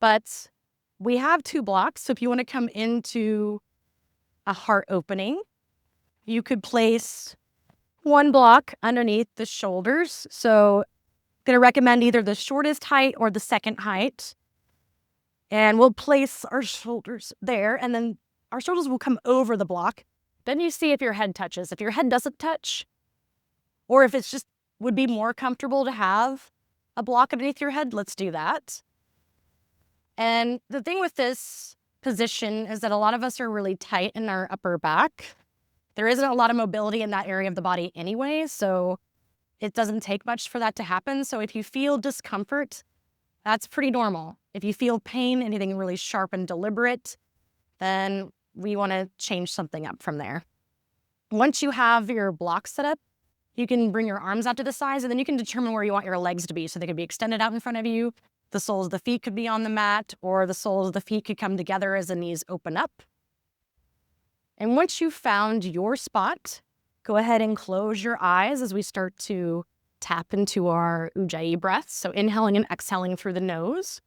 But we have 2 blocks. So if you want to come into a heart opening, you could place 1 block underneath the shoulders. So I'm going to recommend either the shortest height or the second height. And we'll place our shoulders there, and then our shoulders will come over the block. Then you see if your head touches. If your head doesn't touch, or if it's just would be more comfortable to have a block underneath your head, let's do that. And the thing with this position is that a lot of us are really tight in our upper back. There isn't a lot of mobility in that area of the body anyway, so it doesn't take much for that to happen. So if you feel discomfort, that's pretty normal. If you feel pain, anything really sharp and deliberate, then we want to change something up from there. Once you have your block set up, you can bring your arms out to the sides, and then you can determine where you want your legs to be. So they could be extended out in front of you. The soles of the feet could be on the mat, or the soles of the feet could come together as the knees open up. And once you've found your spot, go ahead and close your eyes as we start to tap into our Ujjayi breath. So inhaling and exhaling through the nose.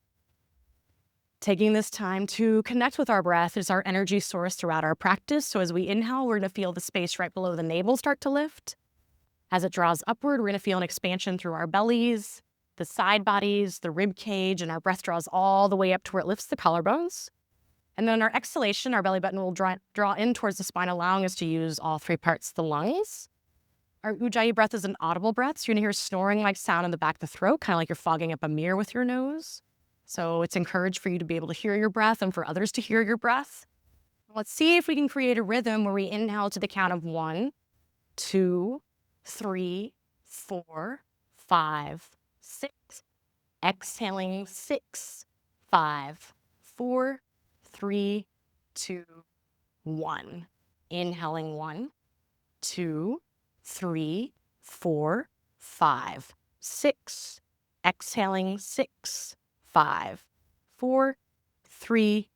Taking this time to connect with our breath is our energy source throughout our practice. So as we inhale, we're going to feel the space right below the navel start to lift. As it draws upward, we're going to feel an expansion through our bellies, the side bodies, the rib cage, and our breath draws all the way up to where it lifts the collarbones. And then our exhalation, our belly button will draw in towards the spine, allowing us to use all 3 parts of the lungs. Our Ujjayi breath is an audible breath, so you're going to hear snoring-like sound in the back of the throat, kind of like you're fogging up a mirror with your nose. So it's encouraged for you to be able to hear your breath and for others to hear your breath. Let's see if we can create a rhythm where we inhale to the count of 1, 2, 3, 4, 5, 6. Exhaling 6, 5, 4, 3, 2, 1. Inhaling 1, 2, 3, 4, 5, 6. Exhaling 6, 5, 4, 3,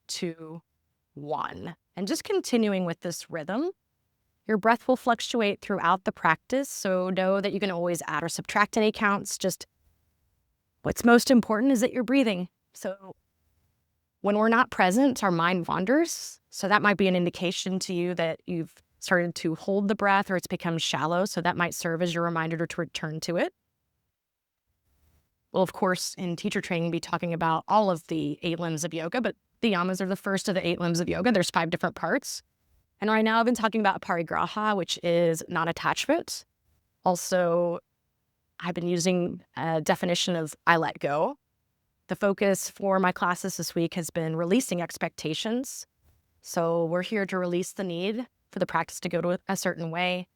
2, 1. And just continuing with this rhythm. Your breath will fluctuate throughout the practice, so know that you can always add or subtract any counts. Just what's most important is that you're breathing. So when we're not present, our mind wanders. So that might be an indication to you that you've started to hold the breath or it's become shallow. So that might serve as your reminder to return to it. We'll, of course, in teacher training, be talking about all of the 8 limbs of yoga, but the yamas are the first of the 8 limbs of yoga. There's 5 different parts. And right now I've been talking about aparigraha, which is non-attachment. Also, I've been using a definition of I let go. The focus for my classes this week has been releasing expectations. So we're here to release the need for the practice to go to a certain way.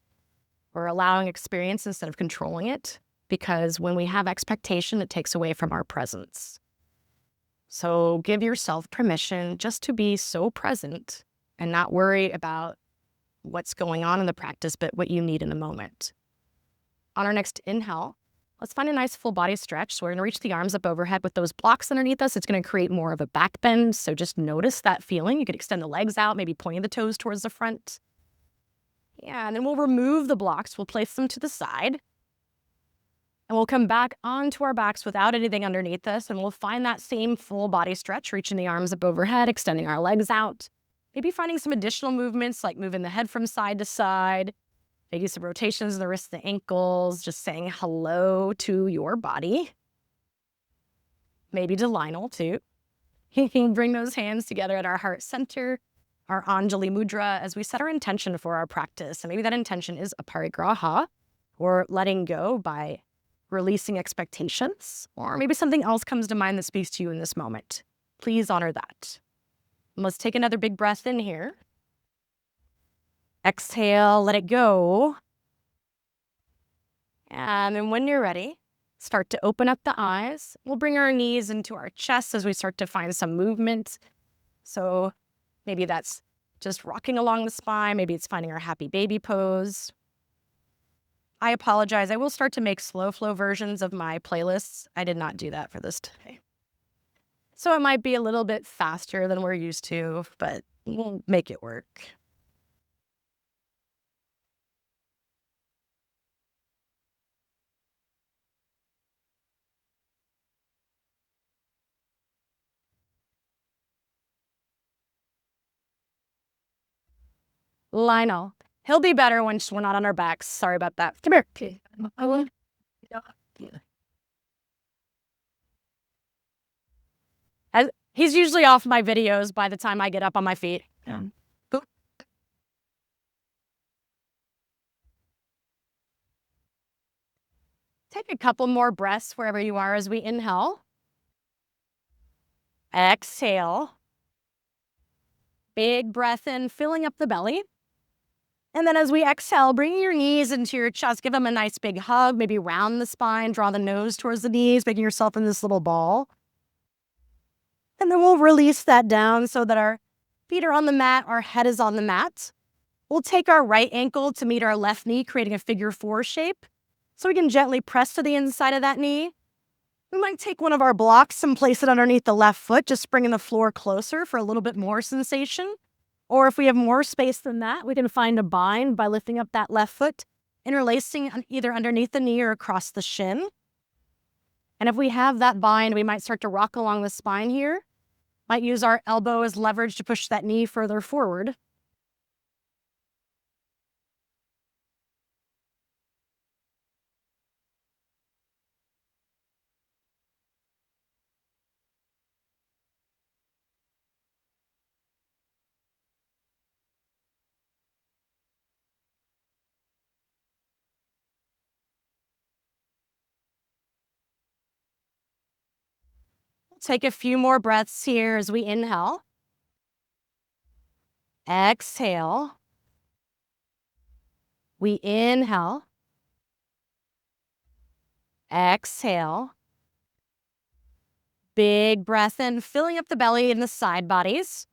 We're allowing experience instead of controlling it, because when we have expectation, it takes away from our presence. So give yourself permission just to be so present and not worry about what's going on in the practice, but what you need in the moment. On our next inhale, let's find a nice full body stretch. So we're going to reach the arms up overhead with those blocks underneath us. It's going to create more of a back bend. So just notice that feeling. You could extend the legs out, maybe pointing the toes towards the front. Yeah, and then we'll remove the blocks. We'll place them to the side. And we'll come back onto our backs without anything underneath us. And we'll find that same full body stretch, reaching the arms up overhead, extending our legs out. Maybe finding some additional movements like moving the head from side to side. Maybe some rotations of the wrists, the ankles, just saying hello to your body. Maybe to Lionel too. You can bring those hands together at our heart center, our Anjali Mudra, as we set our intention for our practice. And maybe that intention is aparigraha, or letting go by releasing expectations, or maybe something else comes to mind that speaks to you in this moment. Please honor that. Let's take another big breath in here. Exhale, let it go. And then when you're ready, start to open up the eyes. We'll bring our knees into our chest as we start to find some movement. So maybe that's just rocking along the spine. Maybe it's finding our happy baby pose. I apologize. I will start to make slow flow versions of my playlists. I did not do that for this today. So it might be a little bit faster than we're used to, but we'll make it work. Lionel. He'll be better when we're not on our backs. Sorry about that. Come here. Okay. He's usually off my videos by the time I get up on my feet. Yeah. Take a couple more breaths wherever you are as we inhale. Exhale. Big breath in, filling up the belly. And then as we exhale, bring your knees into your chest. Give them a nice big hug, maybe round the spine, draw the nose towards the knees, making yourself in this little ball. And then we'll release that down so that our feet are on the mat, our head is on the mat. We'll take our right ankle to meet our left knee, creating a figure 4 shape. So we can gently press to the inside of that knee. We might take one of our blocks and place it underneath the left foot, just bringing the floor closer for a little bit more sensation. Or if we have more space than that, we can find a bind by lifting up that left foot, interlacing either underneath the knee or across the shin. And if we have that bind, we might start to rock along the spine here. Might use our elbow as leverage to push that knee further forward. Take a few more breaths here as we inhale. Exhale. We inhale. Exhale. Big breath in, filling up the belly and the side bodies.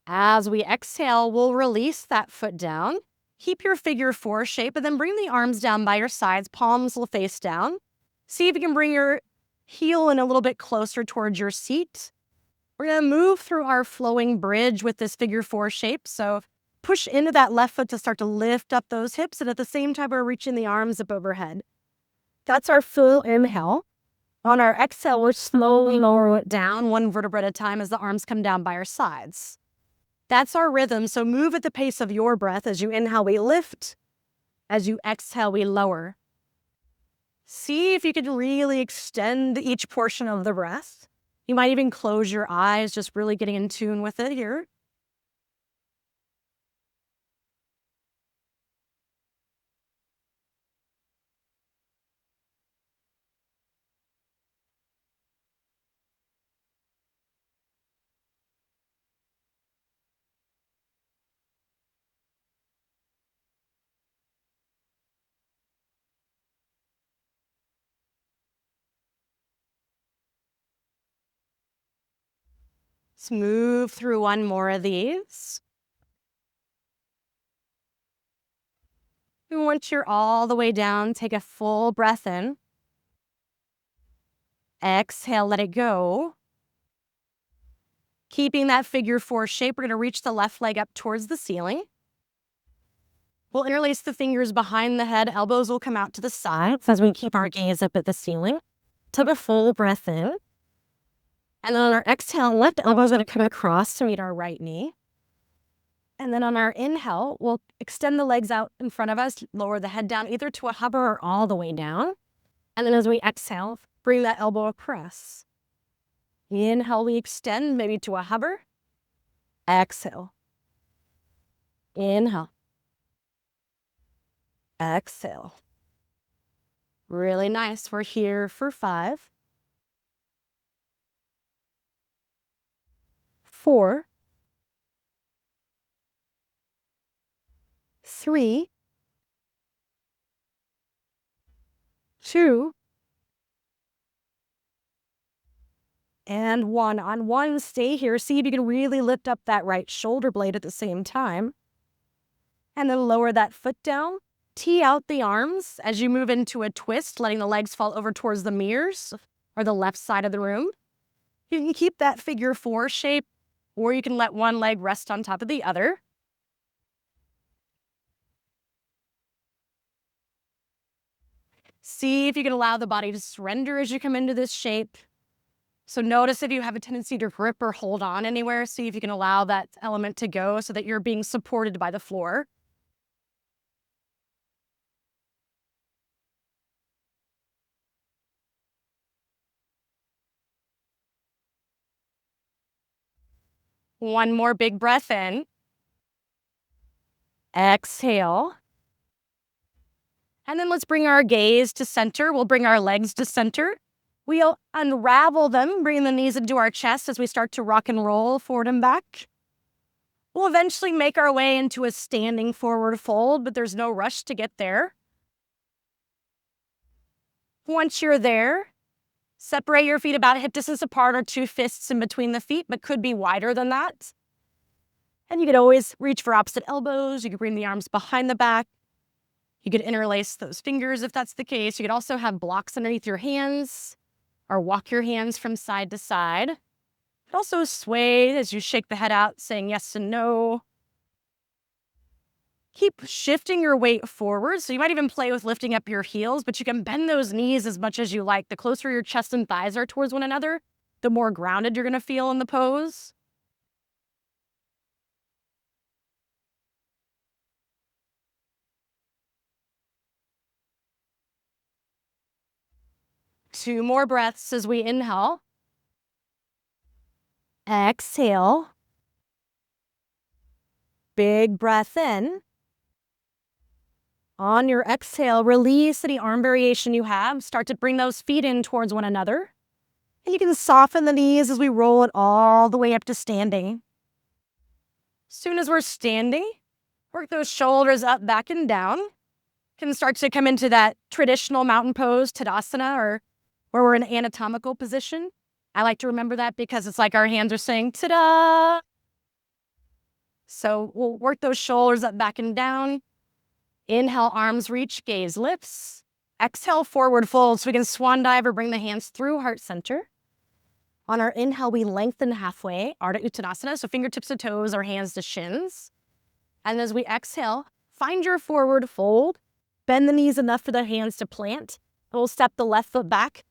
As we exhale, we'll release that foot down. Keep your figure 4 shape, and then bring the arms down by your sides. Palms will face down. See if you can bring your heel in a little bit closer towards your seat. We're going to move through our flowing bridge with this figure 4 shape. So push into that left foot to start to lift up those hips, and at the same time, we're reaching the arms up overhead. That's our full inhale. On our exhale, we're slowly lower it down, one vertebra at a time as the arms come down by our sides. That's our rhythm, so move at the pace of your breath. As you inhale, we lift. As you exhale, we lower. See if you can really extend each portion of the breath. You might even close your eyes, just really getting in tune with it here. Let's move through one more of these. And once you're all the way down, take a full breath in. Exhale, let it go. Keeping that figure 4 shape, we're going to reach the left leg up towards the ceiling. We'll interlace the fingers behind the head. Elbows will come out to the sides as we keep our gaze up at the ceiling. Take a full breath in. And then on our exhale, left elbow is going to come across to meet our right knee. And then on our inhale, we'll extend the legs out in front of us, lower the head down either to a hover or all the way down. And then as we exhale, bring that elbow across. Inhale, we extend maybe to a hover. Exhale. Inhale. Exhale. Really nice. We're here for 5, 4, 3, 2, and 1. On 1, stay here. See if you can really lift up that right shoulder blade at the same time. And then lower that foot down. Tee out the arms as you move into a twist, letting the legs fall over towards the mirrors or the left side of the room. You can keep that figure 4 shape, or you can let one leg rest on top of the other. See if you can allow the body to surrender as you come into this shape. So notice if you have a tendency to grip or hold on anywhere. See if you can allow that element to go so that you're being supported by the floor. One more big breath in. Exhale. And then let's bring our gaze to center. We'll bring our legs to center. We'll unravel them, bringing the knees into our chest as we start to rock and roll forward and back. We'll eventually make our way into a standing forward fold, but there's no rush to get there. Once you're there, separate your feet about hip distance apart or 2 fists in between the feet, but could be wider than that. And you could always reach for opposite elbows. You could bring the arms behind the back. You could interlace those fingers if that's the case. You could also have blocks underneath your hands or walk your hands from side to side. But also sway as you shake the head out, saying yes and no. Keep shifting your weight forward. So you might even play with lifting up your heels, but you can bend those knees as much as you like. The closer your chest and thighs are towards one another, the more grounded you're going to feel in the pose. Two more breaths as we inhale. Exhale. Big breath in. On your exhale, release any arm variation you have. Start to bring those feet in towards one another. And you can soften the knees as we roll it all the way up to standing. Soon as we're standing, work those shoulders up, back, and down. Can start to come into that traditional mountain pose, Tadasana, or where we're in anatomical position. I like to remember that because it's like our hands are saying, ta-da! So we'll work those shoulders up, back, and down. Inhale, arms reach, gaze lifts. Exhale, forward fold, so we can swan dive or bring the hands through heart center. On our inhale, we lengthen halfway, Ardha Uttanasana, so fingertips to toes or hands to shins. And as we exhale, find your forward fold. Bend the knees enough for the hands to plant. We'll step the left foot back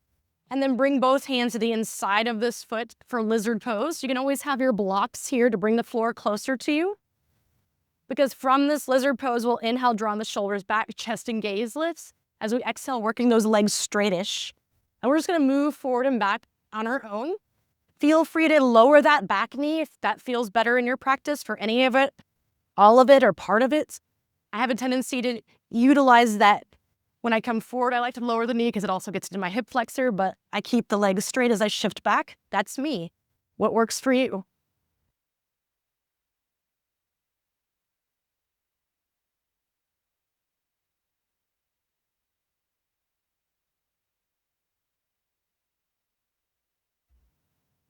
and then bring both hands to the inside of this foot for lizard pose. You can always have your blocks here to bring the floor closer to you. Because from this lizard pose, we'll inhale, draw the shoulders back, chest and gaze lifts. As we exhale, working those legs straightish. And we're just gonna move forward and back on our own. Feel free to lower that back knee if that feels better in your practice for any of it, all of it, or part of it. I have a tendency to utilize that when I come forward. I like to lower the knee because it also gets into my hip flexor, but I keep the legs straight as I shift back. That's me. What works for you?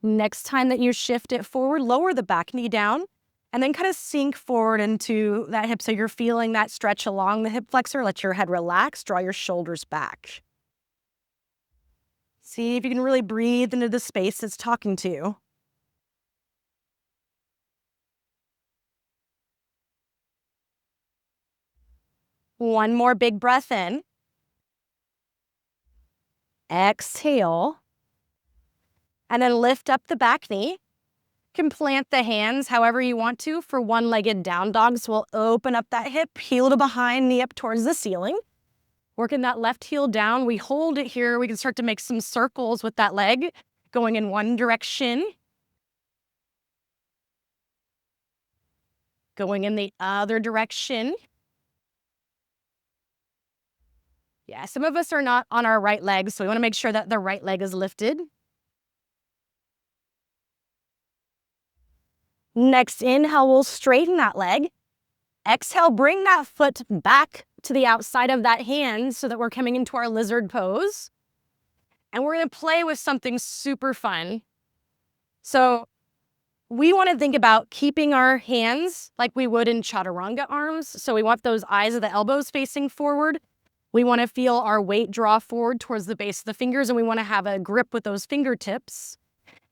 Next time that you shift it forward, lower the back knee down and then kind of sink forward into that hip. So you're feeling that stretch along the hip flexor. Let your head relax, draw your shoulders back. See if you can really breathe into the space that's talking to you. One more big breath in. Exhale. And then lift up the back knee. You can plant the hands however you want to for one-legged down dog. So we'll open up that hip, heel to behind, knee up towards the ceiling. Working that left heel down. We hold it here. We can start to make some circles with that leg going in one direction. Going in the other direction. Yeah, some of us are not on our right leg, so we want to make sure that the right leg is lifted. Next inhale, we'll straighten that leg. Exhale, bring that foot back to the outside of that hand so that we're coming into our lizard pose. And we're going to play with something super fun. So we want to think about keeping our hands like we would in chaturanga arms. So we want those eyes of the elbows facing forward. We want to feel our weight draw forward towards the base of the fingers, and we want to have a grip with those fingertips.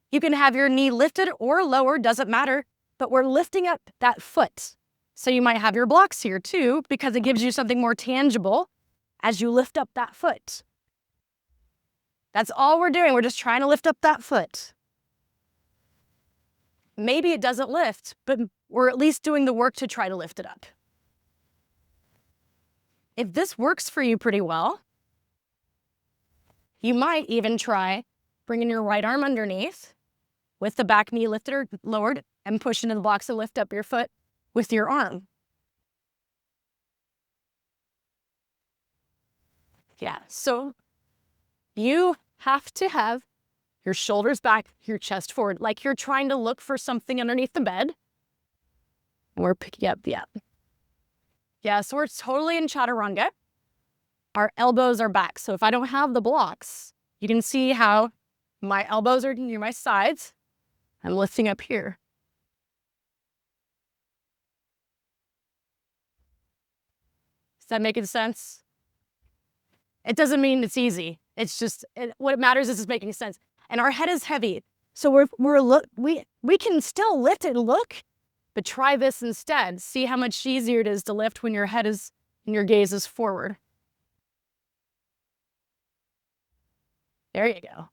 You can have your knee lifted or lower, doesn't matter, but we're lifting up that foot. So you might have your blocks here too, because it gives you something more tangible as you lift up that foot. That's all we're doing. We're just trying to lift up that foot. Maybe it doesn't lift, but we're at least doing the work to try to lift it up. If this works for you pretty well, you might even try bringing your right arm underneath with the back knee lifted or lowered and push into the blocks to lift up your foot with your arm. Yeah, so you have to have your shoulders back, your chest forward, like you're trying to look for something underneath the bed. We're picking up, yeah, so we're totally in chaturanga. Our elbows are back. So if I don't have the blocks, you can see how my elbows are near my sides. I'm lifting up here. Is that making sense? It doesn't mean it's easy. It's just, what matters is it's making sense. And our head is heavy. So we can still lift and look, but try this instead. See how much easier it is to lift when your head is and your gaze is forward. There you go.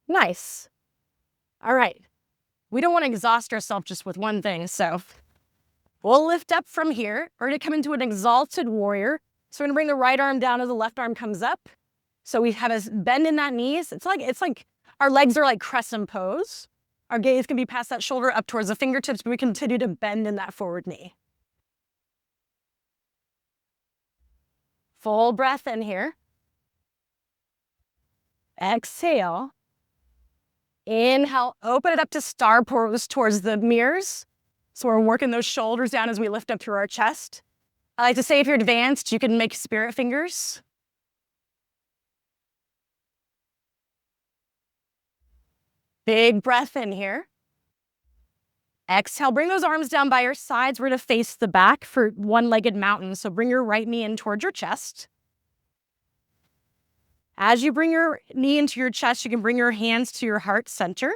Nice. All right. We don't want to exhaust ourselves just with one thing, so we'll lift up from here. We're going to come into an exalted warrior. So we're going to bring the right arm down as the left arm comes up. So we have a bend in that knees. It's like our legs are like crescent pose. Our gaze can be past that shoulder up towards the fingertips, but we continue to bend in that forward knee. Full breath in here. Exhale. Inhale, open it up to star pose towards the mirrors. So we're working those shoulders down as we lift up through our chest. I like to say if you're advanced, you can make spirit fingers. Big breath in here. Exhale, bring those arms down by your sides. We're going to face the back for one-legged mountain. So bring your right knee in towards your chest. As you bring your knee into your chest, you can bring your hands to your heart center.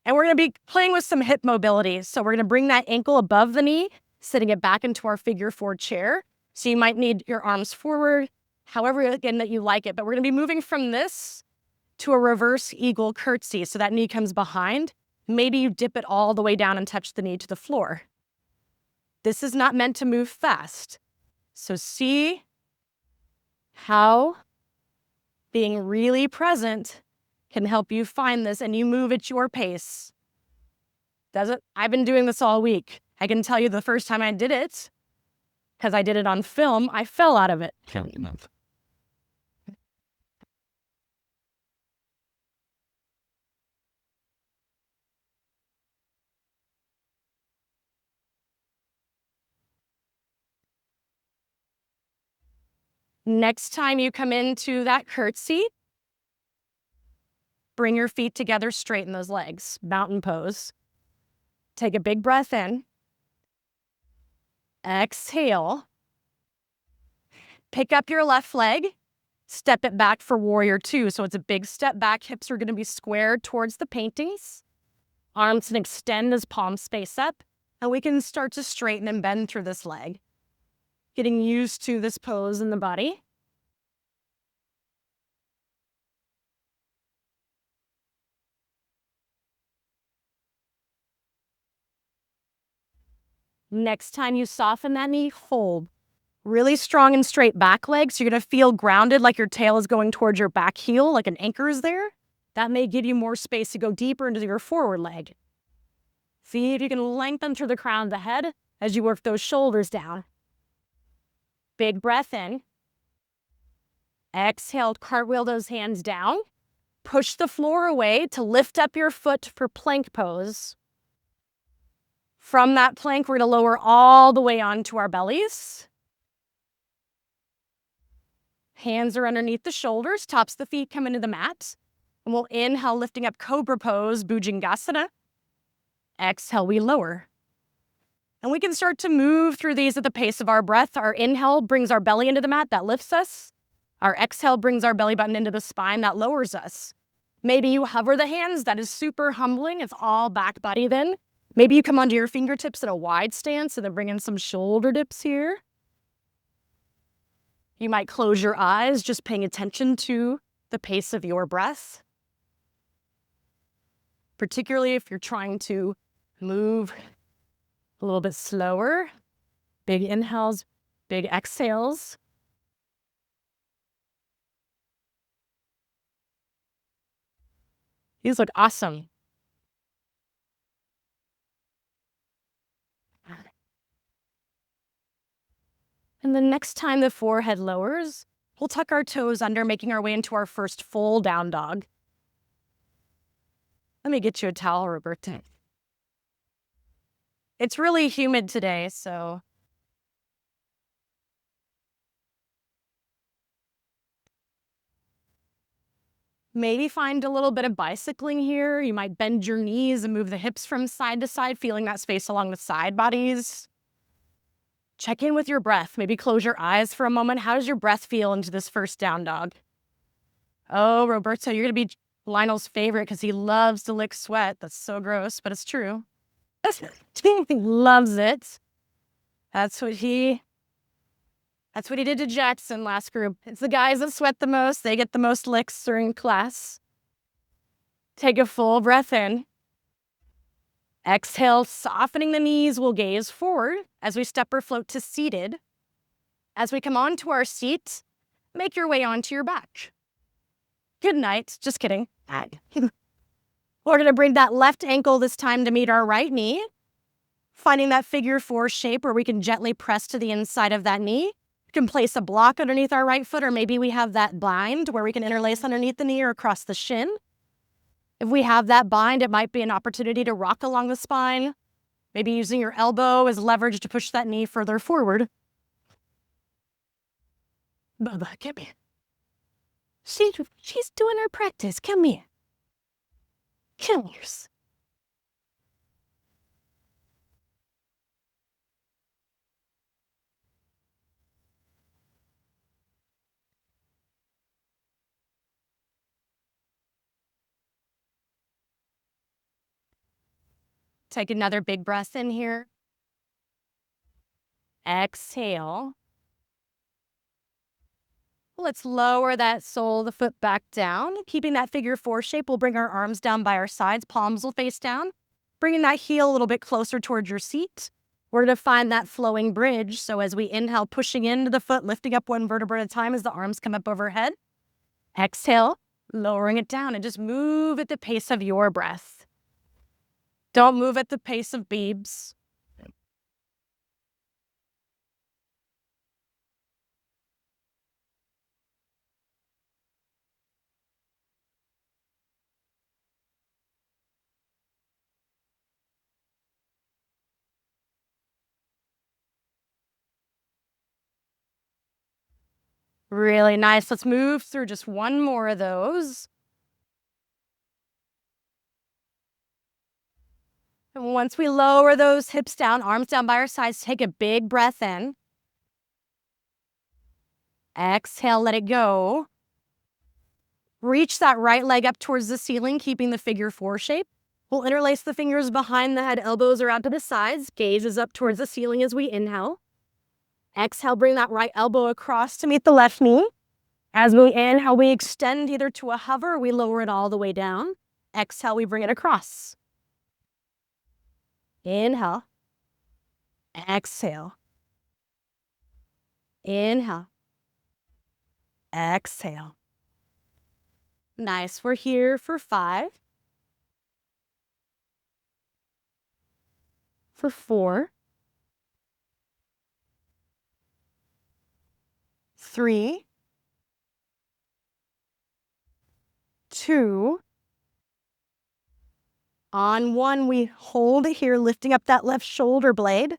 And we're going to be playing with some hip mobility. So we're going to bring that ankle above the knee, sitting it back into our figure four chair. So you might need your arms forward, however, again, that you like it. But we're going to be moving from this to a reverse eagle curtsy. So that knee comes behind. Maybe you dip it all the way down and touch the knee to the floor. This is not meant to move fast. So see how being really present can help you find this, and you move at your pace. I've been doing this all week. I can tell you the first time I did it, because I did it on film, I fell out of it. Next time you come into that curtsy, bring your feet together, straighten those legs, mountain pose. Take a big breath in. Exhale. Pick up your left leg, step it back for warrior two. So it's a big step back. Hips are going to be squared towards the paintings. Arms can extend as palms face up. And we can start to straighten and bend through this leg. Getting used to this pose in the body. Next time you soften that knee, hold. Really strong and straight back legs. You're going to feel grounded, like your tail is going towards your back heel, like an anchor is there. That may give you more space to go deeper into your forward leg. See if you can lengthen through the crown of the head as you work those shoulders down. Big breath in. Exhale, cartwheel those hands down. Push the floor away to lift up your foot for plank pose. From that plank, we're going to lower all the way onto our bellies. Hands are underneath the shoulders, tops of the feet come into the mat. And we'll inhale, lifting up Cobra pose, Bhujangasana. Exhale, we lower. And we can start to move through these at the pace of our breath. Our inhale brings our belly into the mat, that lifts us. Our exhale brings our belly button into the spine, that lowers us. Maybe you hover the hands, that is super humbling. It's all back body then. Maybe you come onto your fingertips in a wide stance and then bring in some shoulder dips here. You might close your eyes, just paying attention to the pace of your breath, particularly if you're trying to move a little bit slower. Big inhales, big exhales. These look awesome. And the next time the forehead lowers, we'll tuck our toes under, making our way into our first full down dog. Let me get you a towel, Roberta. It's really humid today, so maybe find a little bit of bicycling here. You might bend your knees and move the hips from side to side, feeling that space along the side bodies. Check in with your breath. Maybe close your eyes for a moment. How does your breath feel into this first down dog? Oh, Roberto, you're going to be Lionel's favorite because he loves to lick sweat. That's so gross, but it's true. He loves it. That's what he did to Jackson last group. It's the guys that sweat the most. They get the most licks during class. Take a full breath in. Exhale, softening the knees. We'll gaze forward as we step or float to seated. As we come onto our seat, make your way onto your back. Good night. Just kidding. We're going to bring that left ankle this time to meet our right knee. Finding that figure four shape where we can gently press to the inside of that knee. We can place a block underneath our right foot, or maybe we have that bind where we can interlace underneath the knee or across the shin. If we have that bind, it might be an opportunity to rock along the spine, maybe using your elbow as leverage to push that knee further forward. Bubba, come here. She's doing her practice. Come here. Come here. Take another big breath in here. Exhale. Let's lower that sole of the foot back down. Keeping that figure four shape, we'll bring our arms down by our sides. Palms will face down. Bringing that heel a little bit closer towards your seat. We're going to find that flowing bridge. So as we inhale, pushing into the foot, lifting up one vertebra at a time as the arms come up overhead. Exhale, lowering it down, and just move at the pace of your breath. Don't move at the pace of Beebs. Really nice. Let's move through just one more of those. And once we lower those hips down, arms down by our sides, take a big breath in. Exhale, let it go. Reach that right leg up towards the ceiling, keeping the figure four shape. We'll interlace the fingers behind the head, elbows are out to the sides, gaze is up towards the ceiling as we inhale. Exhale, bring that right elbow across to meet the left knee. As we inhale, we extend either to a hover, or we lower it all the way down. Exhale, we bring it across. Inhale. Exhale. Inhale. Exhale. Nice. We're here for 5. For 4. 3. 2. On 1, we hold it here, lifting up that left shoulder blade.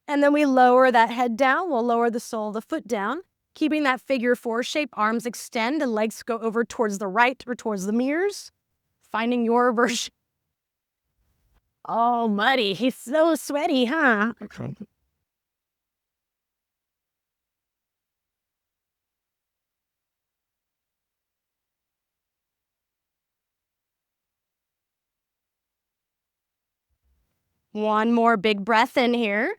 And then we lower that head down. We'll lower the sole of the foot down, keeping that figure four shape. Arms extend and legs go over towards the right or towards the mirrors. Finding your version. Oh, muddy. He's so sweaty, huh? One more big breath in here.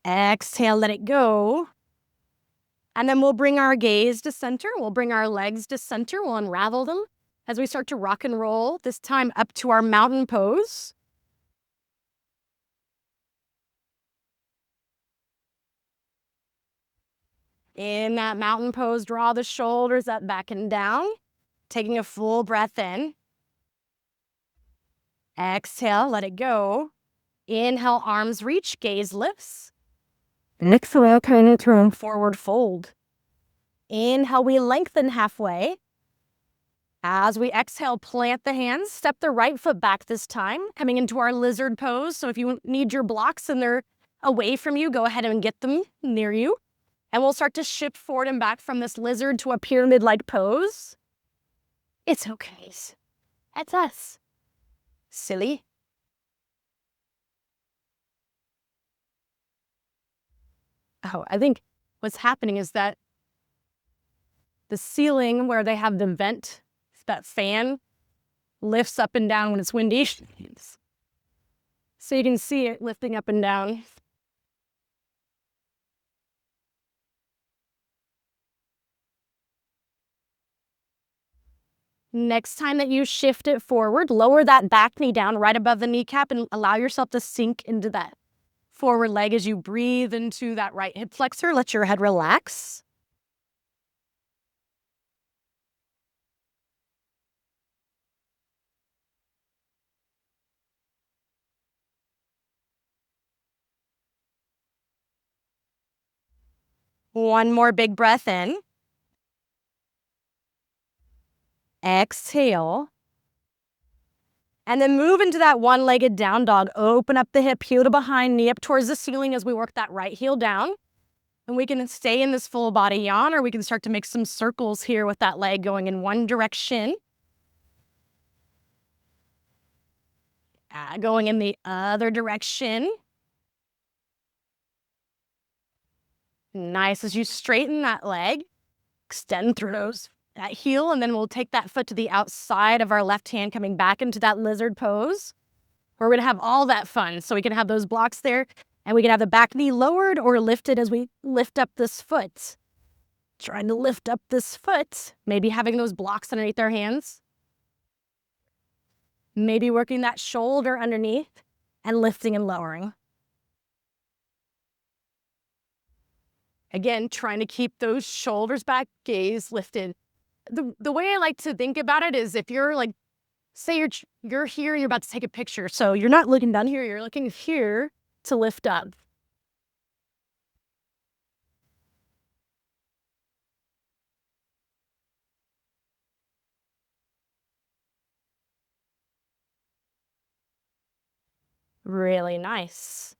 Exhale, let it go. And then we'll bring our gaze to center. We'll bring our legs to center. We'll unravel them as we start to rock and roll, this time up to our mountain pose. In that mountain pose, draw the shoulders up, back and down. Taking a full breath in. Exhale, let it go. Inhale, arms reach, gaze lifts. Exhale, kind of turn forward fold. Inhale, we lengthen halfway. As we exhale, plant the hands, step the right foot back this time, coming into our lizard pose. So if you need your blocks and they're away from you, go ahead and get them near you. And we'll start to shift forward and back from this lizard to a pyramid-like pose. It's okay. That's us. Silly. Oh, I think what's happening is that the ceiling where they have the vent, that fan, lifts up and down when it's windy. So you can see it lifting up and down. Next time that you shift it forward, lower that back knee down right above the kneecap and allow yourself to sink into that forward leg as you breathe into that right hip flexor. Let your head relax. One more big breath in. Exhale. And then move into that one-legged down dog. Open up the hip, heel to behind, knee up towards the ceiling as we work that right heel down. And we can stay in this full body yawn, or we can start to make some circles here with that leg going in one direction. Going in the other direction. Nice. As you straighten that leg, extend through that heel, and then we'll take that foot to the outside of our left hand, coming back into that lizard pose. We're going to have all that fun. So we can have those blocks there, and we can have the back knee lowered or lifted as we lift up this foot. Trying to lift up this foot, maybe having those blocks underneath our hands. Maybe working that shoulder underneath and lifting and lowering. Again, trying to keep those shoulders back, gaze lifted. The way I like to think about it is if you're like, say you're here, you're about to take a picture. So you're not looking down here, you're looking here to lift up. Really nice.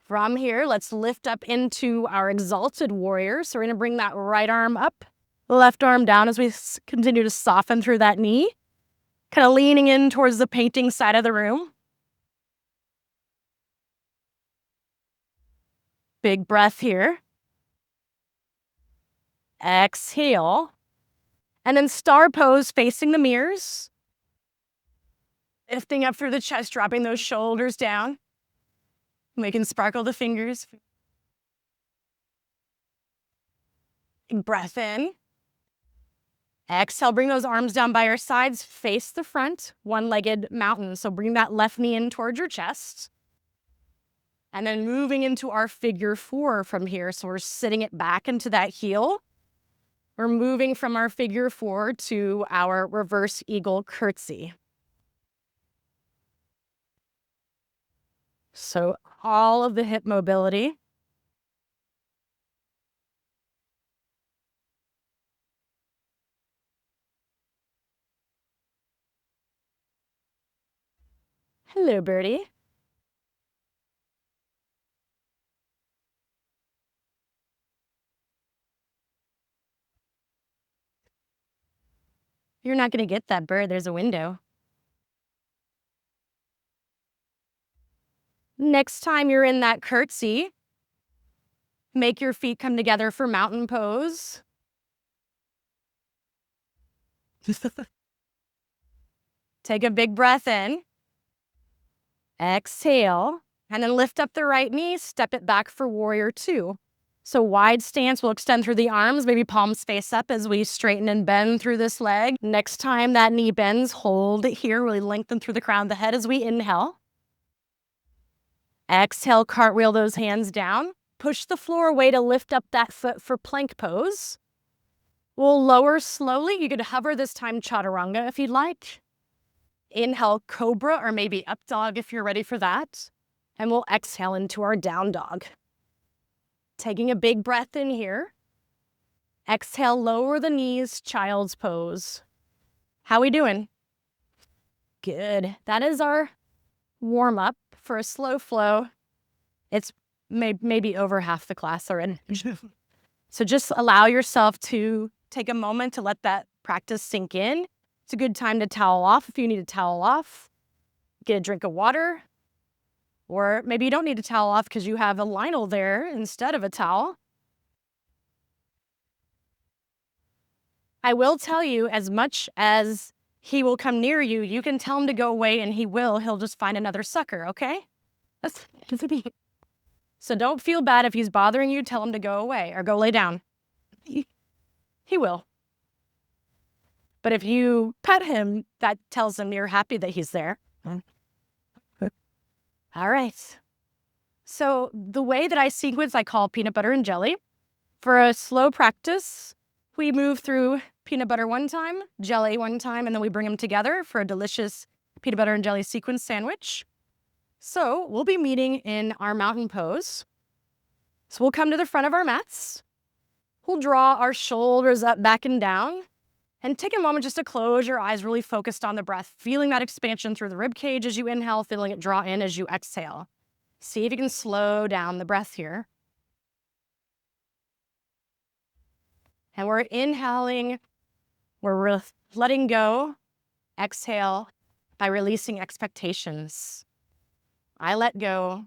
From here, let's lift up into our exalted warrior. So we're going to bring that right arm up, left arm down as we continue to soften through that knee. Kind of leaning in towards the painting side of the room. Big breath here. Exhale. And then star pose facing the mirrors. Lifting up through the chest, dropping those shoulders down. We can sparkle the fingers. Big breath in. Exhale, bring those arms down by your sides, face the front, one-legged mountain. So bring that left knee in towards your chest. And then moving into our figure four from here. So we're sitting it back into that heel. We're moving from our figure four to our reverse eagle curtsy. So all of the hip mobility. Hello, birdie. You're not going to get that bird. There's a window. Next time you're in that curtsy, make your feet come together for mountain pose. Take a big breath in. Exhale. And then lift up the right knee, step it back for warrior two. So wide stance, we'll extend through the arms, maybe palms face up as we straighten and bend through this leg. Next time that knee bends, hold it here, really lengthen through the crown of the head as we inhale. Exhale, cartwheel those hands down. Push the floor away to lift up that foot for plank pose. We'll lower slowly. You could hover this time chaturanga if you'd like. Inhale, cobra, or maybe up dog if you're ready for that. And we'll exhale into our down dog. Taking a big breath in here. Exhale, lower the knees, child's pose. How we doing? Good. That is our warm up for a slow flow. It's maybe over half the class already. So just allow yourself to take a moment to let that practice sink in. It's a good time to towel off if you need to towel off. Get a drink of water. Or maybe you don't need to towel off because you have a Lionel there instead of a towel. I will tell you, as much as he will come near you, you can tell him to go away and he will. He'll just find another sucker, okay? That's So don't feel bad if he's bothering you. Tell him to go away or go lay down. He will. But if you pet him, that tells him you're happy that he's there. All right. So the way that I sequence, I call peanut butter and jelly. For a slow practice, we move through peanut butter one time, jelly one time, and then we bring them together for a delicious peanut butter and jelly sequence sandwich. So we'll be meeting in our mountain pose. So we'll come to the front of our mats. We'll draw our shoulders up, back and down. And take a moment just to close your eyes, really focused on the breath, feeling that expansion through the rib cage as you inhale, feeling it draw in as you exhale. See if you can slow down the breath here. And we're inhaling, we're letting go. Exhale by releasing expectations. I let go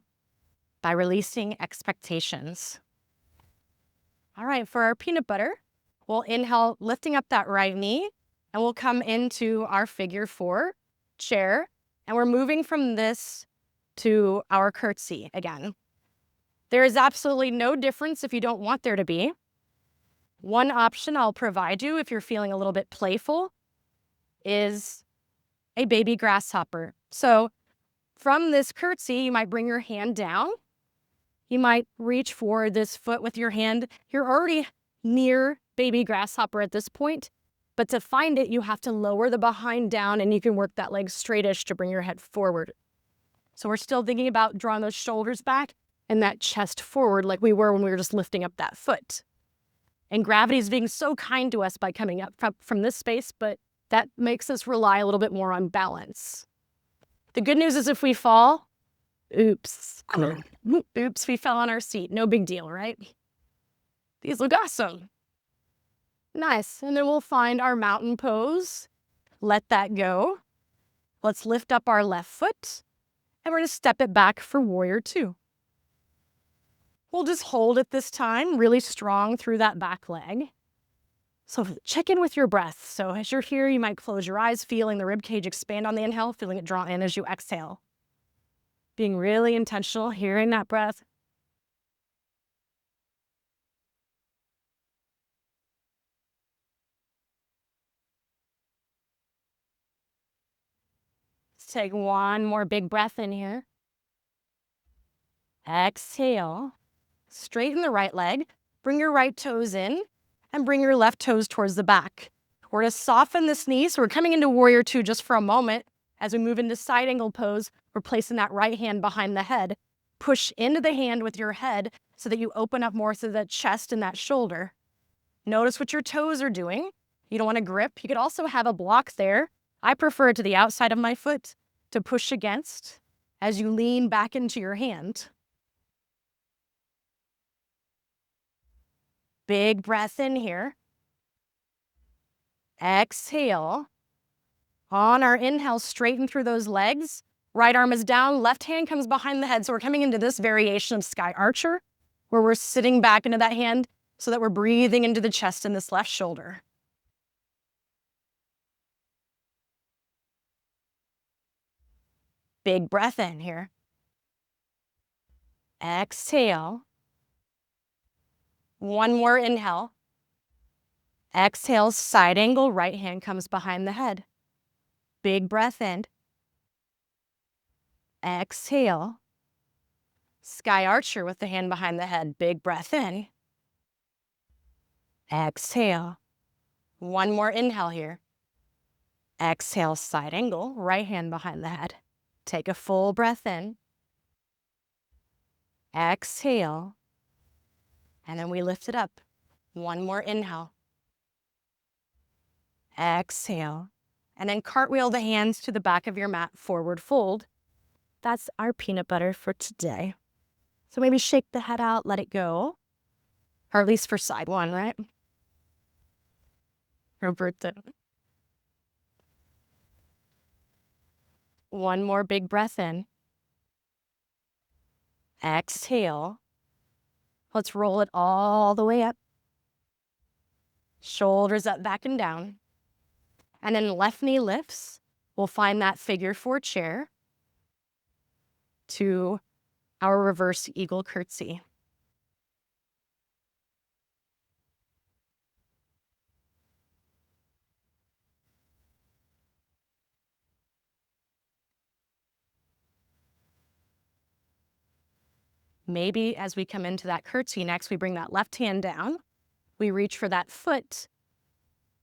by releasing expectations. All right, for our peanut butter, we'll inhale, lifting up that right knee, and we'll come into our figure four chair, and we're moving from this to our curtsy again. There is absolutely no difference if you don't want there to be. One option I'll provide you if you're feeling a little bit playful is a baby grasshopper. So from this curtsy, you might bring your hand down. You might reach for this foot with your hand. You're already near baby grasshopper at this point, but to find it, you have to lower the behind down and you can work that leg straightish to bring your head forward. So we're still thinking about drawing those shoulders back and that chest forward like we were when we were just lifting up that foot. And gravity is being so kind to us by coming up from this space, but that makes us rely a little bit more on balance. The good news is if we fall, oops, we fell on our seat. No big deal, right? These look awesome. Nice. And then we'll find our mountain pose. Let that go. Let's lift up our left foot and we're going to step it back for warrior two. We'll just hold it this time, really strong through that back leg. So check in with your breath. So as you're here, you might close your eyes, feeling the rib cage expand on the inhale, feeling it draw in as you exhale. Being really intentional, hearing that breath. Let's take one more big breath in here. Exhale. Straighten the right leg. Bring your right toes in and bring your left toes towards the back. We're going to soften this knee. So we're coming into warrior two just for a moment. As we move into side angle pose, we're placing that right hand behind the head. Push into the hand with your head so that you open up more to the chest and that shoulder. Notice what your toes are doing. You don't want to grip. You could also have a block there. I prefer it to the outside of my foot to push against as you lean back into your hand. Big breath in here. Exhale. On our inhale, straighten through those legs. Right arm is down, left hand comes behind the head. So we're coming into this variation of Sky Archer, where we're sitting back into that hand so that we're breathing into the chest and this left shoulder. Big breath in here. Exhale. One more inhale. Exhale, side angle, right hand comes behind the head. Big breath in. Exhale. Sky archer with the hand behind the head. Big breath in. Exhale. One more inhale here. Exhale, side angle, right hand behind the head. Take a full breath in. Exhale. And then we lift it up. One more inhale. Exhale. And then cartwheel the hands to the back of your mat, forward fold. That's our peanut butter for today. So maybe shake the head out, let it go. Or at least for side one, right? Roberto. One more big breath in. Exhale. Let's roll it all the way up. Shoulders up, back and down. And then left knee lifts. We'll find that figure four chair to our reverse eagle curtsy. Maybe as we come into that curtsy next, we bring that left hand down. We reach for that foot,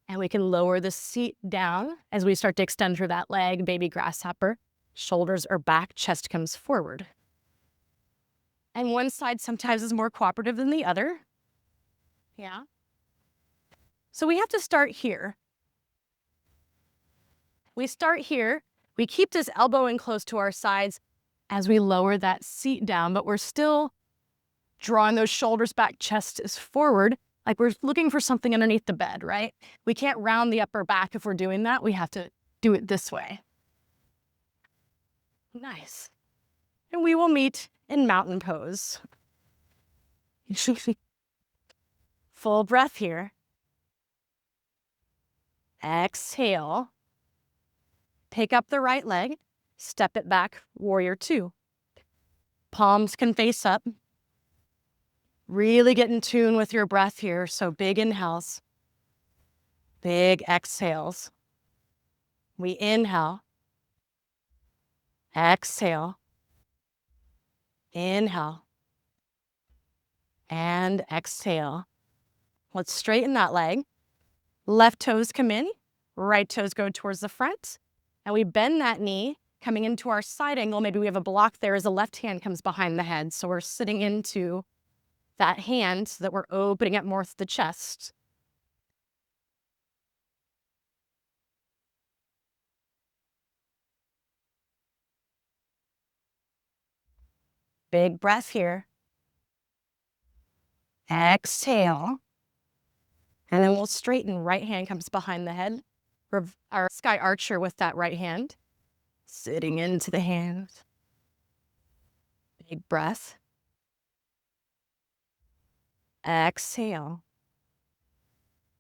and we can lower the seat down as we start to extend through that leg, baby grasshopper. Shoulders are back, chest comes forward. And one side sometimes is more cooperative than the other. Yeah. So we have to start here. We start here. We keep this elbow in close to our sides as we lower that seat down, but we're still drawing those shoulders back, chest is forward, like we're looking for something underneath the bed, right? We can't round the upper back if we're doing that. We have to do it this way. Nice. And we will meet in mountain pose. Full breath here. Exhale. Pick up the right leg, step it back, warrior two. Palms can face up. Really get in tune with your breath here. So big inhales, big exhales. We inhale, exhale, inhale, and exhale. Let's straighten that leg. Left toes come in, right toes go towards the front. And we bend that knee, coming into our side angle. Maybe we have a block there as the left hand comes behind the head. So we're sitting into that hand so that we're opening up more to the chest. Big breath here. Exhale. And then we'll straighten. Right hand comes behind the head. Our sky archer with that right hand. Sitting into the hand. Big breath. Exhale.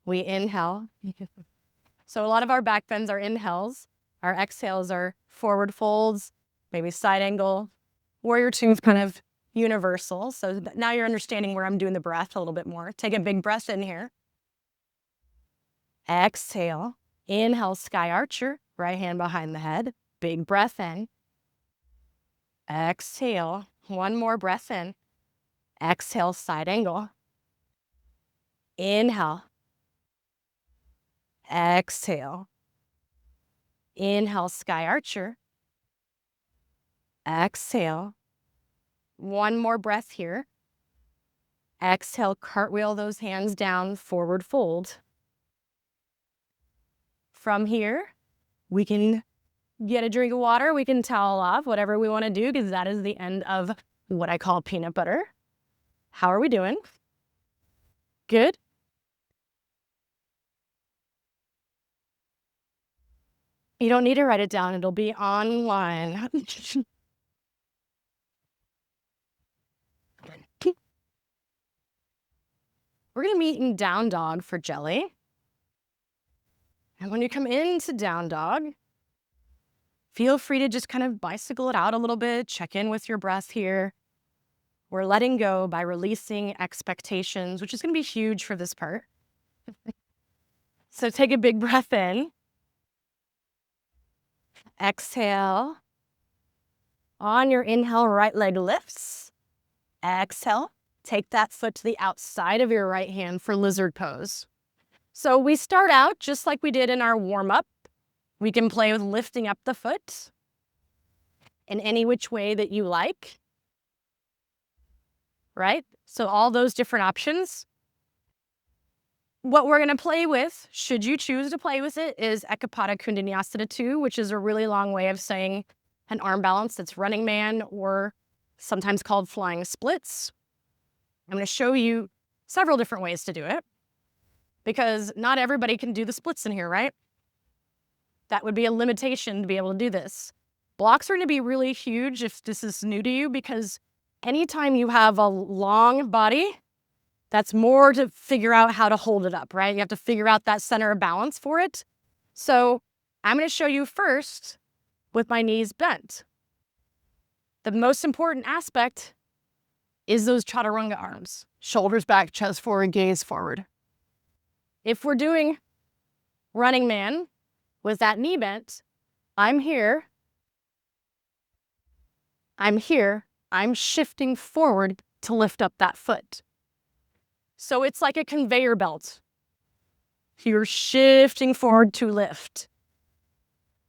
We inhale. So a lot of our back bends are inhales. Our exhales are forward folds, maybe side angle. Warrior two is kind of universal. So now you're understanding where I'm doing the breath a little bit more. Take a big breath in here. Exhale. Inhale, sky archer. Right hand behind the head. Big breath in. Exhale. One more breath in. Exhale, side angle. Inhale. Exhale. Inhale, sky archer. Exhale. One more breath here. Exhale, cartwheel those hands down, forward fold. From here, we can get a drink of water. We can towel off, whatever we want to do, because that is the end of what I call peanut butter. How are we doing? Good? You don't need to write it down. It'll be online. We're going to meet in down dog for jelly. And when you come into down dog, feel free to just kind of bicycle it out a little bit. Check in with your breath here. We're letting go by releasing expectations, which is going to be huge for this part. So take a big breath in. Exhale. On your inhale, right leg lifts. Exhale. Take that foot to the outside of your right hand for lizard pose. So we start out just like we did in our warm-up. We can play with lifting up the foot in any which way that you like, right? So all those different options. What we're going to play with, should you choose to play with it, is Eka Pada Koundinyasana II, which is a really long way of saying an arm balance that's running man or sometimes called flying splits. I'm going to show you several different ways to do it because not everybody can do the splits in here, right? That would be a limitation to be able to do this. Blocks are going to be really huge if this is new to you because anytime you have a long body, that's more to figure out how to hold it up, right? You have to figure out that center of balance for it. So I'm going to show you first with my knees bent. The most important aspect is those chaturanga arms. Shoulders back, chest forward, gaze forward. If we're doing running man with that knee bent, I'm here, I'm shifting forward to lift up that foot. So it's like a conveyor belt. You're shifting forward to lift.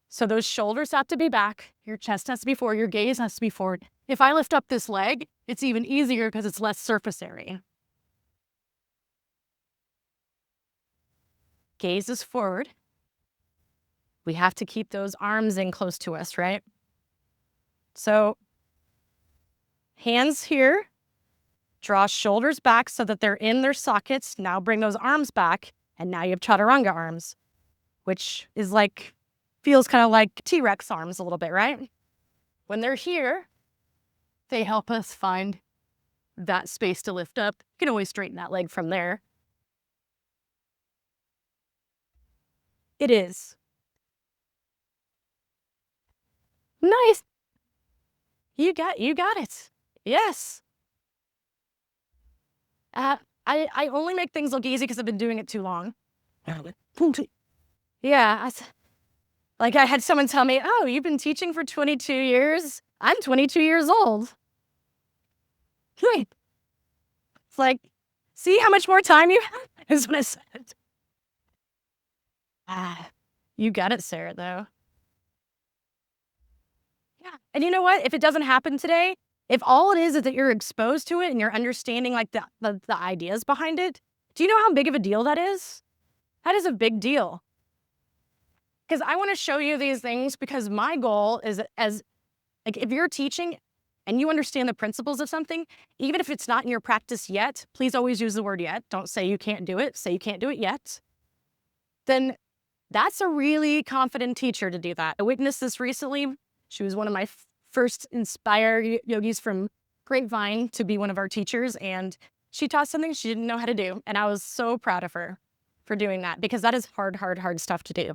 So those shoulders have to be back, your chest has to be forward, your gaze has to be forward. If I lift up this leg, it's even easier because it's less surface area. Gaze is forward. We have to keep those arms in close to us, right? So hands here, draw shoulders back so that they're in their sockets. Now bring those arms back, and now you have chaturanga arms, which is like, feels kind of like T-Rex arms a little bit, right? When they're here, they help us find that space to lift up. You can always straighten that leg from there. It is. Nice. You got it. Yes. I only make things look easy because I've been doing it too long. Yeah, like I had someone tell me, oh, you've been teaching for 22 years? I'm 22 years old. It's like, see how much more time you have? Is what I said. You got it, Sarah, though. Yeah. And you know what? If it doesn't happen today, if all it is that you're exposed to it and you're understanding like the ideas behind it, do you know how big of a deal that is? That is a big deal. Because I want to show you these things because my goal is like if you're teaching and you understand the principles of something, even if it's not in your practice yet, please always use the word yet. Don't say you can't do it. Say you can't do it yet. Then that's a really confident teacher to do that. I witnessed this recently. She was one of my first inspired yogis from Grapevine to be one of our teachers, and she taught something she didn't know how to do, and I was so proud of her for doing that because that is hard stuff to do.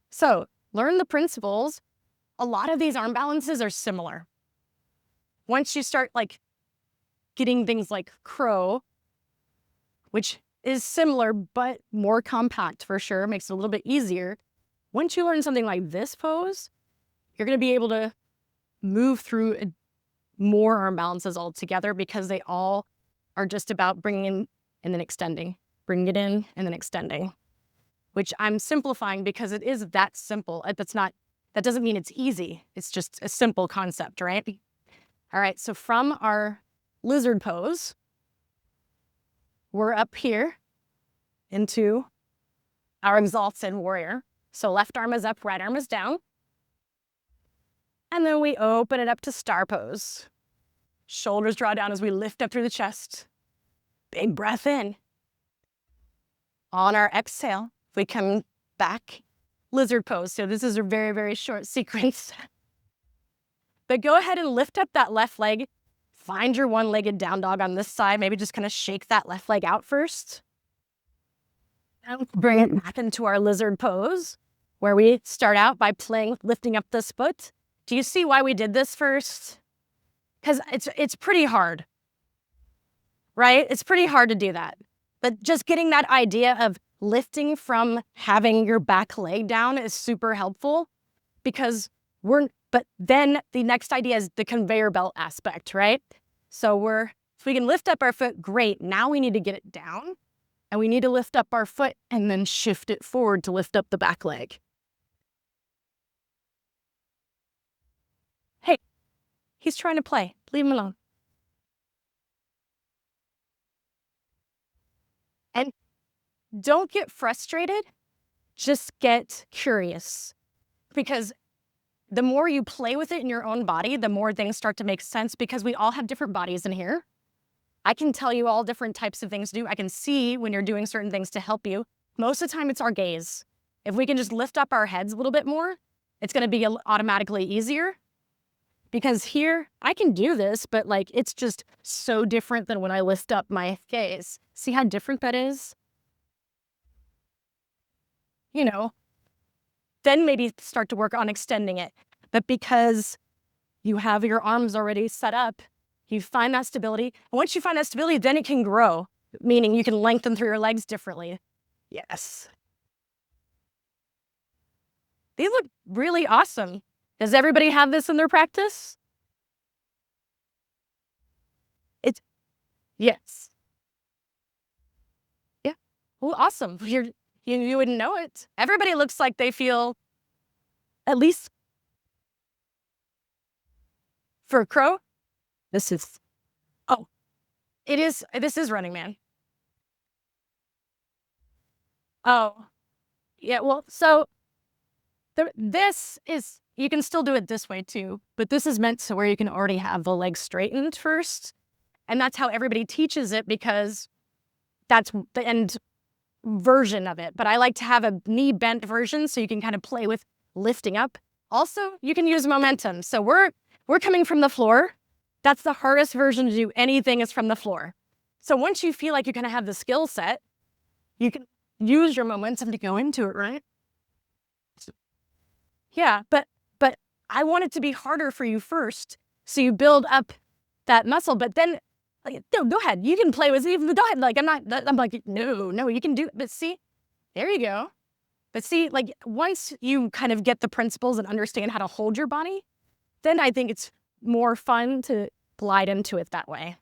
So learn the principles. A lot of these arm balances are similar. Once you start like getting things like crow, which is similar but more compact for sure, makes it a little bit easier. Once you learn something like this pose, you're going to be able to move through more arm balances altogether because they all are just about bringing in and then extending, bringing it in and then extending, which I'm simplifying because it is that simple. That doesn't mean it's easy. It's just a simple concept, right? All right, so from our lizard pose, we're up here into our exalted warrior. So left arm is up, right arm is down. And then we open it up to star pose. Shoulders draw down as we lift up through the chest. Big breath in. On our exhale, we come back, lizard pose. So this is a very, very short sequence. But go ahead and lift up that left leg. Find your one-legged down dog on this side. Maybe just kind of shake that left leg out first. And bring it back into our lizard pose, where we start out by lifting up this foot. Do you see why we did this first? Because it's pretty hard. right? It's pretty hard to do that. But just getting that idea of lifting from having your back leg down is super helpful because but then the next idea is the conveyor belt aspect, right? So if we can lift up our foot, great. Now we need to get it down and we need to lift up our foot and then shift it forward to lift up the back leg. Hey, he's trying to play. Leave him alone. And don't get frustrated. Just get curious because the more you play with it in your own body, the more things start to make sense because we all have different bodies in here. I can tell you all different types of things to do. I can see when you're doing certain things to help you. Most of the time, it's our gaze. If we can just lift up our heads a little bit more, it's going to be automatically easier. Because here, I can do this, but like it's just so different than when I lift up my gaze. See how different that is? You know, then maybe start to work on extending it. But because you have your arms already set up, you find that stability. And once you find that stability, then it can grow, meaning you can lengthen through your legs differently. Yes. These look really awesome. Does everybody have this in their practice? It's, yes. Yeah. Well, awesome. You wouldn't know it. Everybody looks like they feel, at least for a crow, this is, oh, this is Running Man. Oh, yeah, well, so this is, you can still do it this way too, but this is meant to where you can already have the legs straightened first. And that's how everybody teaches it because that's the end version of it. But I like to have a knee bent version so you can kind of play with lifting up. Also, you can use momentum. So we're coming from the floor. That's the hardest version to do anything is from the floor. So once you feel like you kind of have the skill set, you can use your momentum to go into it, right? Yeah, but I want it to be harder for you first. So you build up that muscle, but then like, no, go ahead. You can play with even go ahead. Like I'm like, no, you can do it. But see, there you go. But see, like once you kind of get the principles and understand how to hold your body, then I think it's more fun to glide into it that way.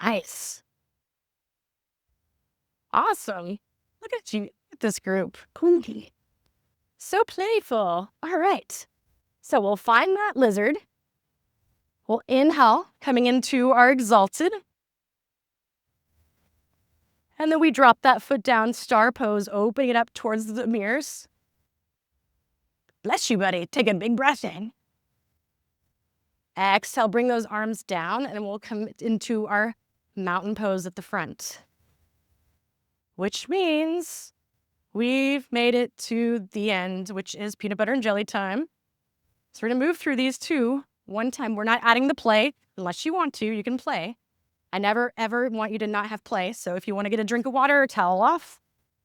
Nice. Awesome. Look at you, at this group. So playful. All right. So we'll find that lizard. We'll inhale, coming into our exalted. And then we drop that foot down, star pose, opening it up towards the mirrors. Bless you, buddy. Take a big breath in. Exhale, bring those arms down, and we'll come into our mountain pose at the front. Which means we've made it to the end, which is peanut butter and jelly time. So we're gonna move through these two one time. We're not adding the play. Unless you want to, you can play. I never, ever want you to not have play. So if you want to get a drink of water or towel off,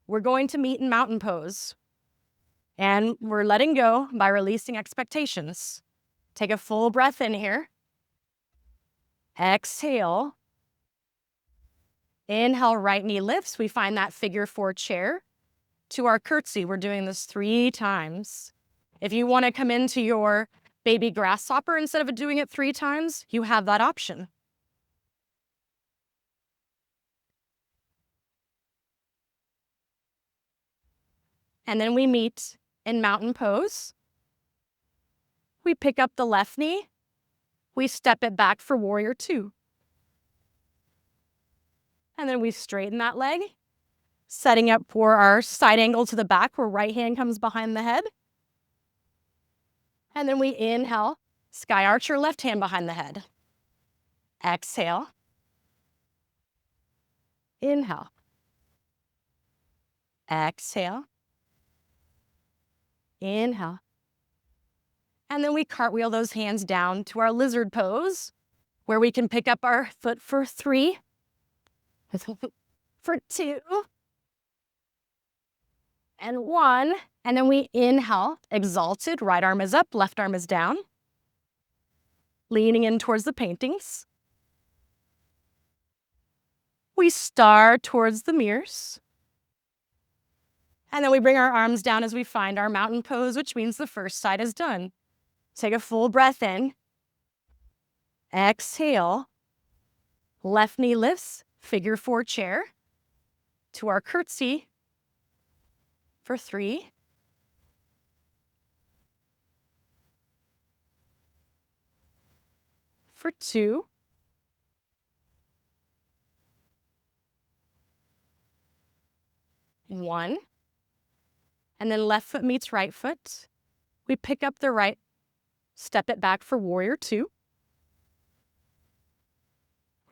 we're going to meet in mountain pose. And we're letting go by releasing expectations. Take a full breath in here. Exhale. Inhale, right knee lifts. We find that figure four chair. To our curtsy, we're doing this 3 times. If you want to come into your baby grasshopper instead of doing it 3 times, you have that option. And then we meet in mountain pose. We pick up the left knee. We step it back for warrior 2. And then we straighten that leg, setting up for our side angle to the back where right hand comes behind the head. And then we inhale, sky archer, left hand behind the head. Exhale. Inhale. Exhale. Inhale. And then we cartwheel those hands down to our lizard pose, where we can pick up our foot for 3, for 2, and 1. And then we inhale, exalted, right arm is up, left arm is down. leaning in towards the paintings. We star towards the mirrors. And then we bring our arms down as we find our mountain pose, which means the first side is done. Take a full breath in. Exhale. Left knee lifts, figure 4 chair. To our curtsy for 3. For 2. 1. And then left foot meets right foot. We pick up the right, step it back for warrior 2.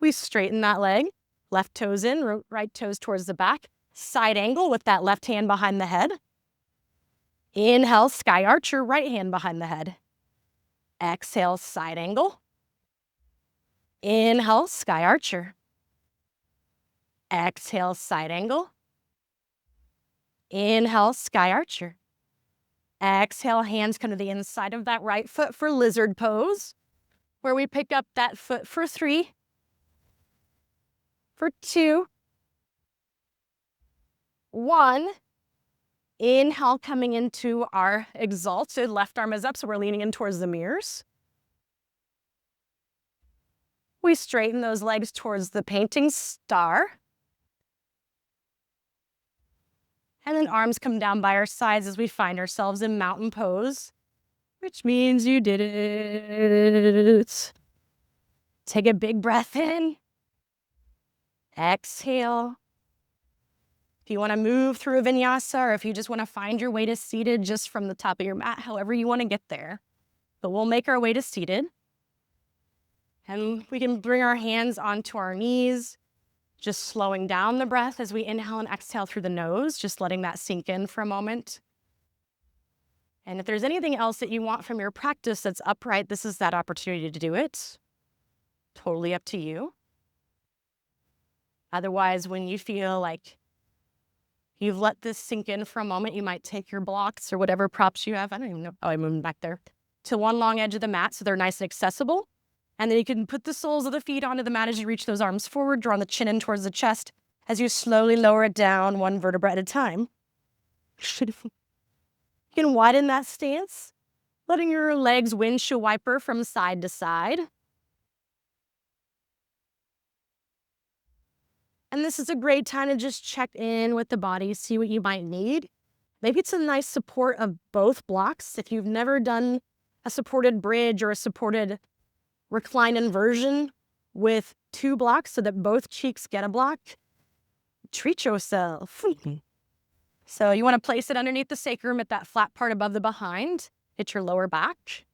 We straighten that leg, left toes in, right toes towards the back. Side angle with that left hand behind the head. Inhale, sky archer, right hand behind the head. Exhale, side angle. Inhale, sky archer. Exhale, side angle. Inhale, sky archer. Exhale, hands come to the inside of that right foot for lizard pose, where we pick up that foot for 3, for 2, 1. Inhale, coming into our exalted. Left arm is up, so we're leaning in towards the mirrors. We straighten those legs towards the painting star. And then arms come down by our sides as we find ourselves in mountain pose, which means you did it. Take a big breath in. Exhale. If you want to move through a vinyasa, or if you just want to find your way to seated just from the top of your mat, however you want to get there. But we'll make our way to seated. And we can bring our hands onto our knees, just slowing down the breath as we inhale and exhale through the nose, just letting that sink in for a moment. And if there's anything else that you want from your practice that's upright, this is that opportunity to do it. Totally up to you. Otherwise, when you feel like you've let this sink in for a moment, you might take your blocks or whatever props you have. I don't even know. Oh, I moved back there. To one long edge of the mat so they're nice and accessible. And then you can put the soles of the feet onto the mat as you reach those arms forward, drawing the chin in towards the chest as you slowly lower it down one vertebra at a time. You can widen that stance, letting your legs windshield wiper from side to side. And this is a great time to just check in with the body, see what you might need. Maybe it's a nice support of both blocks. If you've never done a supported bridge or a supported recline inversion with 2 blocks so that both cheeks get a block, treat yourself. So you want to place it underneath the sacrum at that flat part above the behind. Hit your lower back.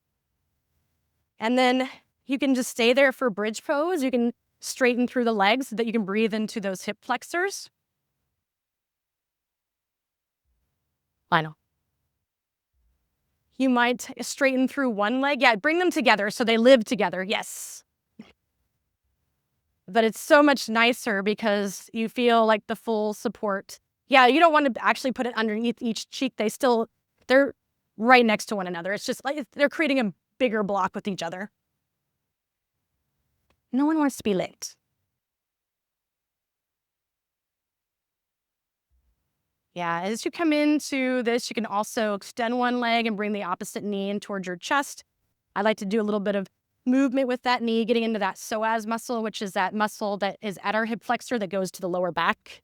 And then you can just stay there for bridge pose. You can straighten through the legs so that you can breathe into those hip flexors. Final. You might straighten through one leg. Yeah, bring them together so they live together. Yes. But it's so much nicer because you feel like the full support. Yeah, you don't want to actually put it underneath each cheek. They're right next to one another. It's just like they're creating a bigger block with each other. No one wants to be late. Yeah, as you come into this, you can also extend one leg and bring the opposite knee in towards your chest. I like to do a little bit of movement with that knee, getting into that psoas muscle, which is that muscle that is at our hip flexor that goes to the lower back.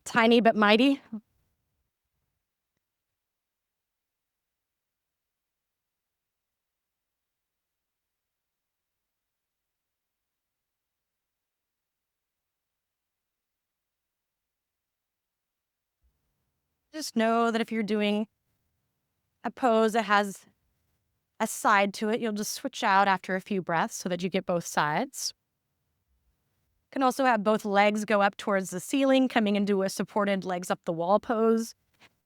Tiny but mighty. Just know that if you're doing a pose that has a side to it, you'll just switch out after a few breaths so that you get both sides. You can also have both legs go up towards the ceiling, coming into a supported legs up the wall pose.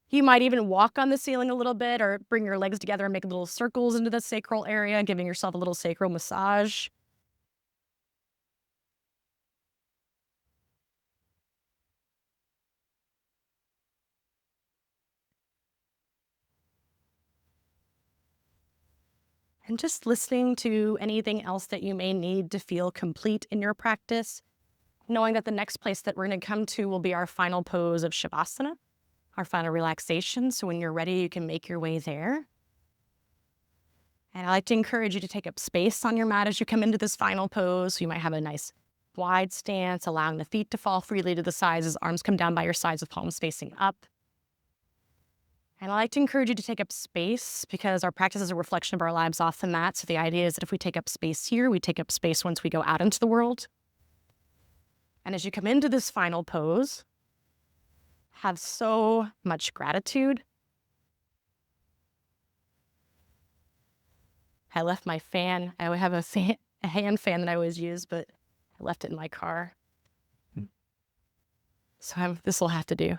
You might even walk on the ceiling a little bit or bring your legs together and make little circles into the sacral area, giving yourself a little sacral massage. And just listening to anything else that you may need to feel complete in your practice, knowing that the next place that we're going to come to will be our final pose of Shavasana, our final relaxation. So when you're ready, you can make your way there. And I like to encourage you to take up space on your mat as you come into this final pose. So you might have a nice wide stance, allowing the feet to fall freely to the sides as arms come down by your sides with palms facing up. And I like to encourage you to take up space because our practice is a reflection of our lives off the mat. So the idea is that if we take up space here, we take up space once we go out into the world. And as you come into this final pose, have so much gratitude. I left my fan. I have a hand fan that I always use, but I left it in my car. So this will have to do.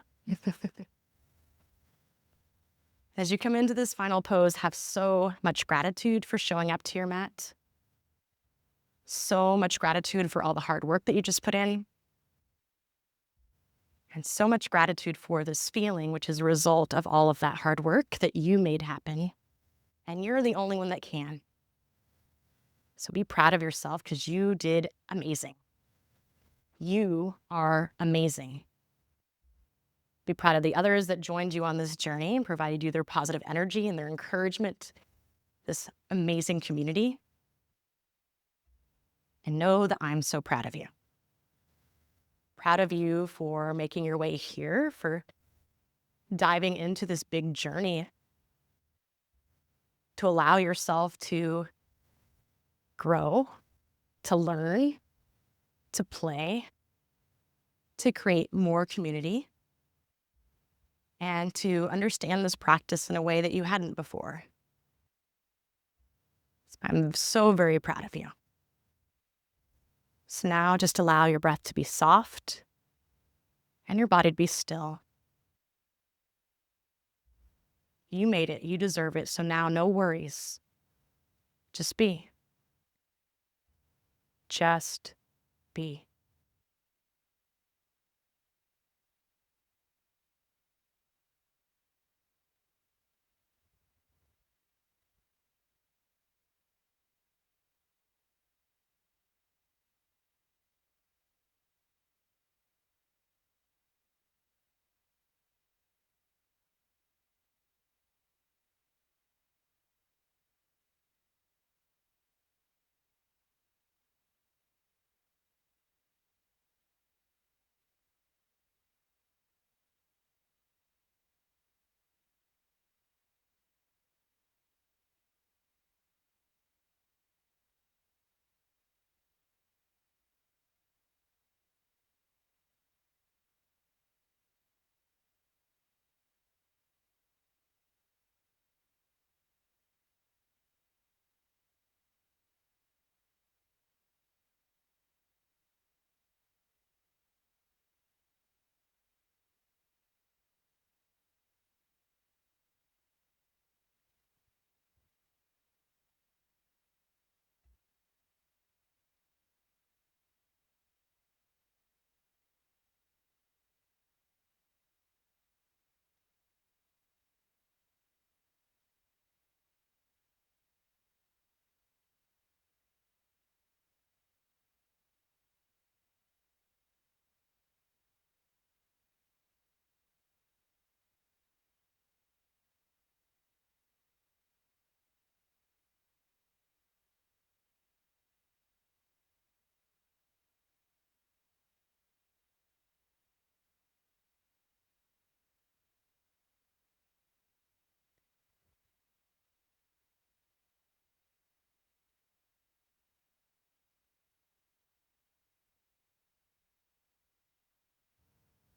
As you come into this final pose, have so much gratitude for showing up to your mat. So much gratitude for all the hard work that you just put in. And so much gratitude for this feeling, which is a result of all of that hard work that you made happen. And you're the only one that can. So be proud of yourself because you did amazing. You are amazing. Be proud of the others that joined you on this journey and provided you their positive energy and their encouragement, this amazing community. And know that I'm so proud of you. Proud of you for making your way here, for diving into this big journey to allow yourself to grow, to learn, to play, to create more community, and to understand this practice in a way that you hadn't before. I'm so very proud of you. So now just allow your breath to be soft and your body to be still. You made it. You deserve it. So now no worries. Just be. Just be.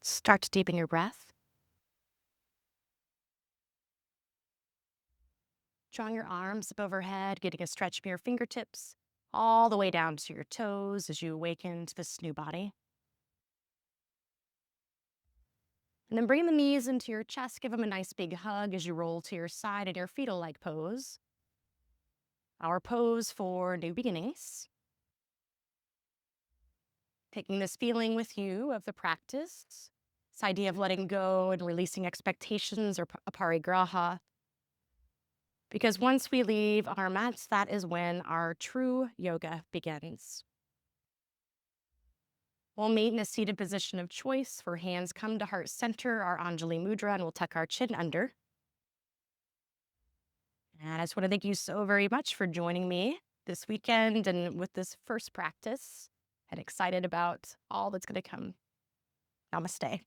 Start to deepen your breath. Drawing your arms up overhead, getting a stretch from your fingertips all the way down to your toes as you awaken to this new body. And then bring the knees into your chest. Give them a nice big hug as you roll to your side in your fetal-like pose. Our pose for new beginnings. Taking this feeling with you of the practice, this idea of letting go and releasing expectations or aparigraha, Because once we leave our mats, that is when our true yoga begins. We'll meet in a seated position of choice where hands come to heart center, our Anjali Mudra, and we'll tuck our chin under. And I just want to thank you so very much for joining me this weekend and with this first practice, and excited about all that's going to come. Namaste.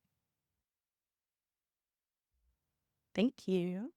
Thank you.